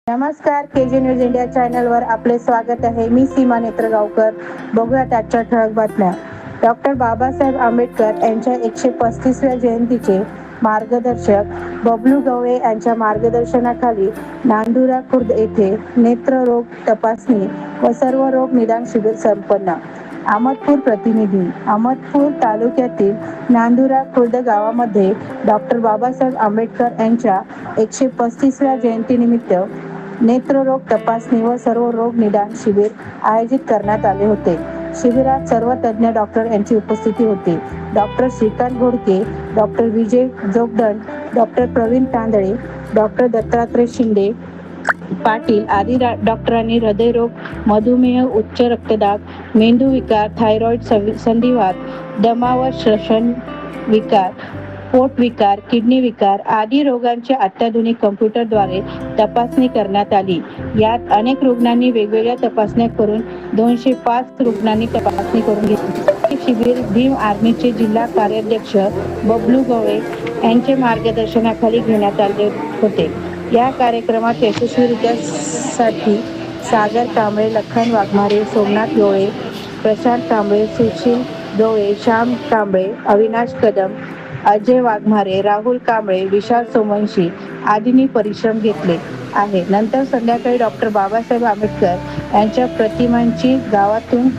नमस्कार, KG news India चॅनलवर आपले स्वागत आहे. मी सीमा नेत्रगावकर. बघूयात आजच्या ठळक बातम्या. डॉक्टर बाबासाहेब आंबेडकर यांच्या 135व्या जयंतीचे मार्गदर्शक बबलू गवळे यांच्या मार्गदर्शनाखाली नांदुरा खुर्द येथे नेत्ररोग तपासणी व सर्व रोग निदान शिबिर संपन्न. अहमदपूर प्रतिनिधी. अहमदपूर तालुक्यातील नांदुरा खुर्द गावामध्ये डॉक्टर बाबासाहेब आंबेडकर यांच्या 135व्या जयंतीनिमित्त नेत्ररोग तपासणी व सर्व रोग निदान शिबिर आयोजित करण्यात आले होते. शिबिरात सर्व तज्ञ डॉक्टर यांची उपस्थिती होती. डॉक्टर श्रीकांत घोडके, डॉक्टर विजय जोगदंड, डॉक्टर प्रवीण तांदळे, डॉक्टर दत्तात्रय शिंदे पाटील आदी डॉक्टरांनी हृदयरोग, मधुमेह, उच्च रक्तदाब, मेंदू विकार, थायरॉइड संधिवात, दमा व श्वसन विकार, पोट विकार, किडनी विकार आदी रोगांची अत्याधुनिक कॉम्प्युटरद्वारे तपासणी करण्यात आली. यात अनेक रुग्णांनी वेगवेगळ्या तपासण्या करून 205 रुग्णांनी तपासणी करून घेतली. शिबिर भीम आर्मीचे जिल्हा कार्याध्यक्ष बबलू गवळे यांचे मार्गदर्शनाखाली घेण्यात आले होते. या कार्यक्रमात यशस्वीरित्यासाठी सागर कांबळे, लखन वाघमारे, सोमनाथ गवळे, प्रशांत कांबळे, सुशील गवळे, श्याम कांबळे, अविनाश कदम, अजय वाघमारे, राहुल कांबळे, विशाल सोमवंशी आदींनी परिश्रम घेतले आहे. नंतर संध्याकाळी डॉक्टर बाबासाहेब आंबेडकर यांच्या प्रतिमांची गावातून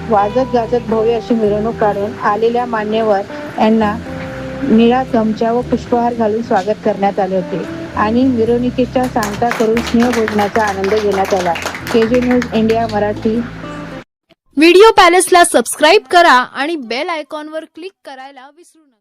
वाजत गाजत भव्य अशी मिरवणूक काढून आलेल्या मान्यवर यांना निळा गमछा व पुष्पहार घालून स्वागत करण्यात आले होते आणि मिरवणुकीच्या सांगता करून स्नेहभोजनाचा आनंद घेण्यात आला. KG news India Marathi. Video पॅलेसला सबस्क्राईब करा आणि बेल आयकॉनवर क्लिक करायला विसरू नका.